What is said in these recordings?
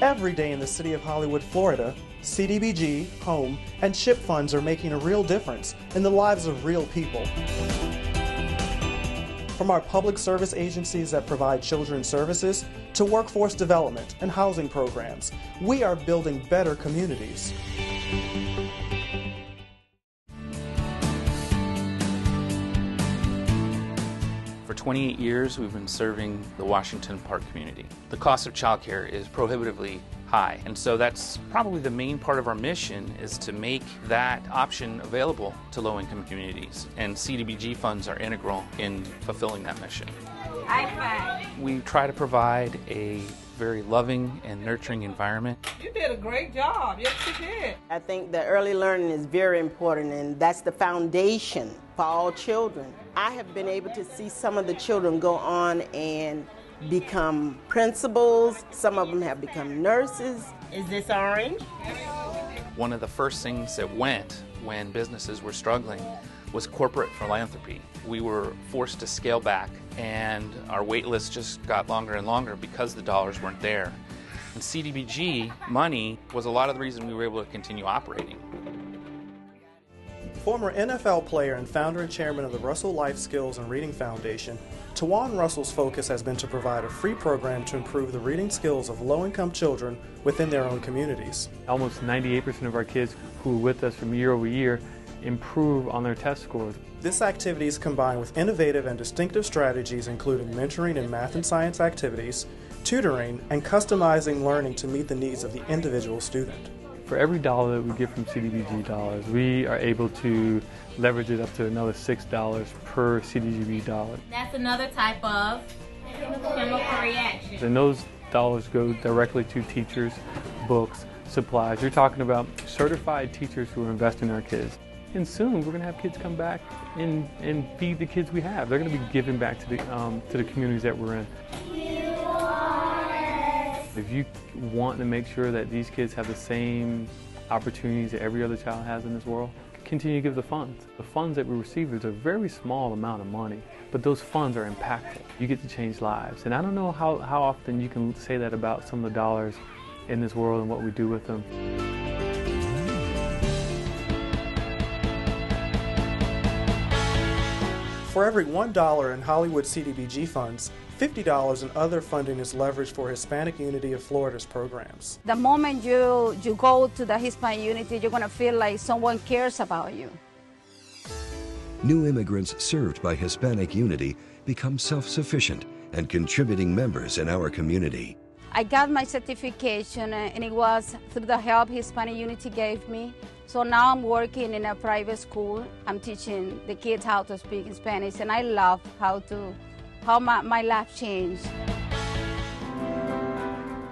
Every day in the city of Hollywood, Florida, CDBG, Home, and CHIP funds are making a real difference in the lives of real people. From our public service agencies that provide children's services to workforce development and housing programs, we are building better communities. For 28 years, we've been serving the Washington Park community. The cost of childcare is prohibitively high, and so that's probably the main part of our mission, is to make that option available to low-income communities, and CDBG funds are integral in fulfilling that mission. High five. We try to provide a very loving and nurturing environment. You did a great job. Yes, you did. I think that early learning is very important, and that's the foundation for all children. I have been able to see some of the children go on and become principals. Some of them have become nurses. Is this orange? One of the first things that went when businesses were struggling was corporate philanthropy. We were forced to scale back, and our wait list just got longer and longer because the dollars weren't there. And CDBG money was a lot of the reason we were able to continue operating. Former NFL player and founder and chairman of the Russell Life Skills and Reading Foundation, Tawan Russell's focus has been to provide a free program to improve the reading skills of low-income children within their own communities. Almost 98% of our kids who are with us from year over year improve on their test scores. This activity is combined with innovative and distinctive strategies including mentoring in math and science activities, tutoring, and customizing learning to meet the needs of the individual student. For every dollar that we get from CDBG dollars, we are able to leverage it up to another $6 per CDBG dollar. That's another type of chemical reaction. And those dollars go directly to teachers, books, supplies. You're talking about certified teachers who are investing in our kids. And soon we're going to have kids come back and feed the kids we have. They're going to be giving back to the communities that we're in. If you want to make sure that these kids have the same opportunities that every other child has in this world, continue to give the funds. The funds that we receive is a very small amount of money, but those funds are impactful. You get to change lives. And I don't know how often you can say that about some of the dollars in this world and what we do with them. For every $1 in Hollywood CDBG funds, $50 in other funding is leveraged for Hispanic Unity of Florida's programs. The moment you go to the Hispanic Unity, you're going to feel like someone cares about you. New immigrants served by Hispanic Unity become self-sufficient and contributing members in our community. I got my certification, and it was through the help Hispanic Unity gave me. So now I'm working in a private school. I'm teaching the kids how to speak Spanish, and I love how my life changed.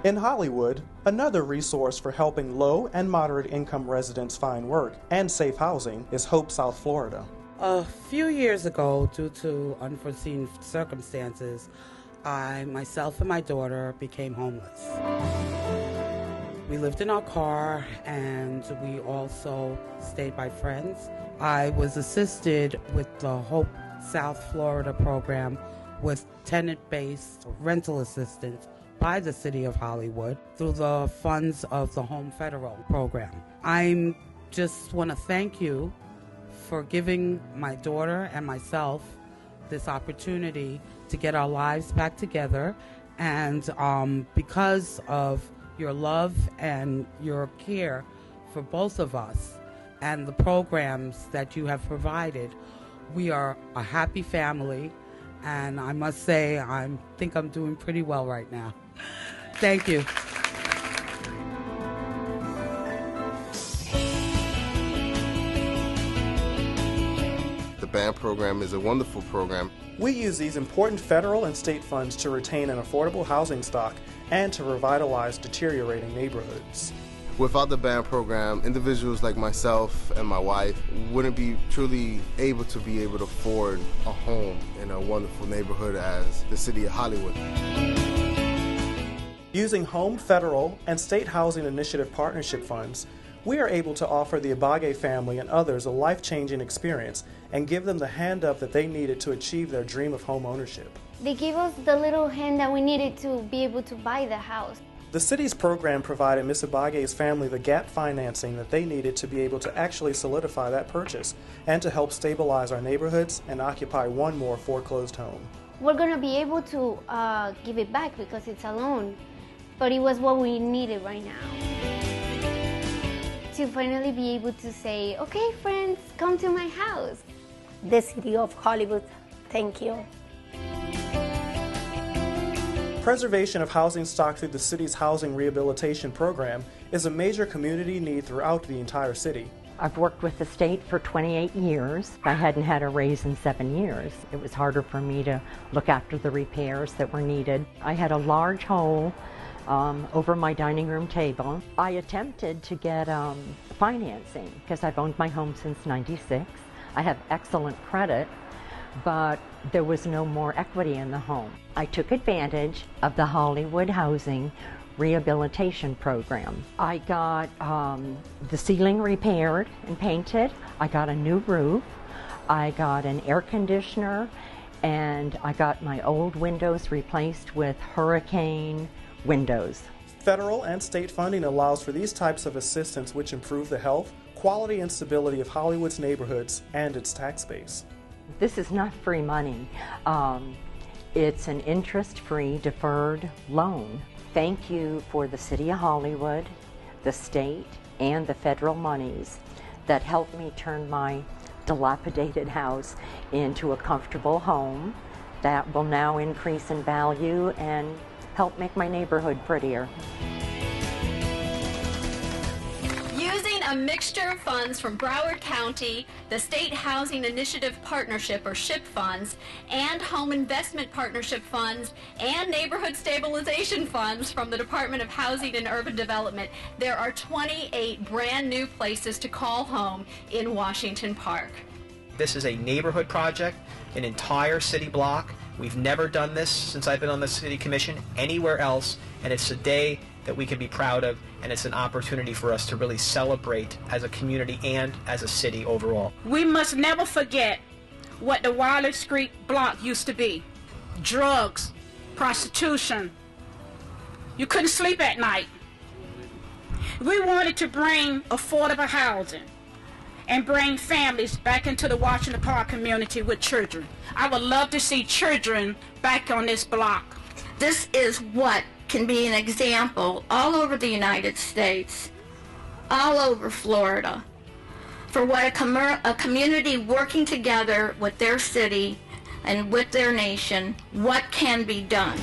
In Hollywood, another resource for helping low and moderate income residents find work and safe housing is Hope South Florida. A few years ago, due to unforeseen circumstances, I, myself and my daughter became homeless. We lived in our car and we also stayed by friends. I was assisted with the Hope South Florida program with tenant-based rental assistance by the City of Hollywood through the funds of the Home Federal program. I just want to thank you for giving my daughter and myself this opportunity to get our lives back together, and because of your love and your care for both of us and the programs that you have provided, we are a happy family, and I must say I think I'm doing pretty well right now. Thank you. The band program is a wonderful program. We use these important federal and state funds to retain an affordable housing stock and to revitalize deteriorating neighborhoods. Without the band program, individuals like myself and my wife wouldn't be truly able to afford a home in a wonderful neighborhood as the City of Hollywood. Using Home Federal and State Housing Initiative partnership funds, we are able to offer the Abage family and others a life-changing experience and give them the hand up that they needed to achieve their dream of home ownership. They gave us the little hand that we needed to be able to buy the house. The city's program provided Ms. Ibage's family the gap financing that they needed to be able to actually solidify that purchase and to help stabilize our neighborhoods and occupy one more foreclosed home. We're going to be able to give it back because it's a loan, but it was what we needed right now. To finally be able to say, okay friends, come to my house. The City of Hollywood, thank you. Preservation of housing stock through the city's housing rehabilitation program is a major community need throughout the entire city. I've worked with the state for 28 years. I hadn't had a raise in 7 years. It was harder for me to look after the repairs that were needed. I had a large hole over my dining room table. I attempted to get financing because I've owned my home since '96. I have excellent credit, but there was no more equity in the home. I took advantage of the Hollywood Housing Rehabilitation Program. I got the ceiling repaired and painted. I got a new roof. I got an air conditioner, and I got my old windows replaced with hurricane windows. Federal and state funding allows for these types of assistance which improve the health, quality, and stability of Hollywood's neighborhoods and its tax base. This is not free money. It's an interest-free deferred loan. Thank you for the City of Hollywood, the state, and the federal monies that helped me turn my dilapidated house into a comfortable home that will now increase in value and help make my neighborhood prettier. Using a mixture of funds from Broward County, the State Housing Initiative Partnership, or SHIP funds, and Home Investment Partnership funds, and Neighborhood Stabilization funds from the Department of Housing and Urban Development, there are 28 brand new places to call home in Washington Park. This is a neighborhood project, an entire city block. We've never done this since I've been on the City Commission anywhere else, and it's a day that we can be proud of, and it's an opportunity for us to really celebrate as a community and as a city overall. We must never forget what the Wiley Street block used to be. Drugs, prostitution. You couldn't sleep at night. We wanted to bring affordable housing and bring families back into the Washington Park community with children. I would love to see children back on this block. This is what can be an example all over the United States, all over Florida, for what a community working together with their city and with their nation, what can be done.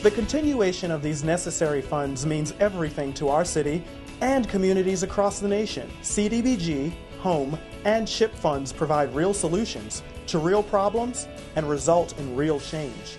The continuation of these necessary funds means everything to our city and communities across the nation. CDBG, Home, and SHIP funds provide real solutions to real problems and result in real change.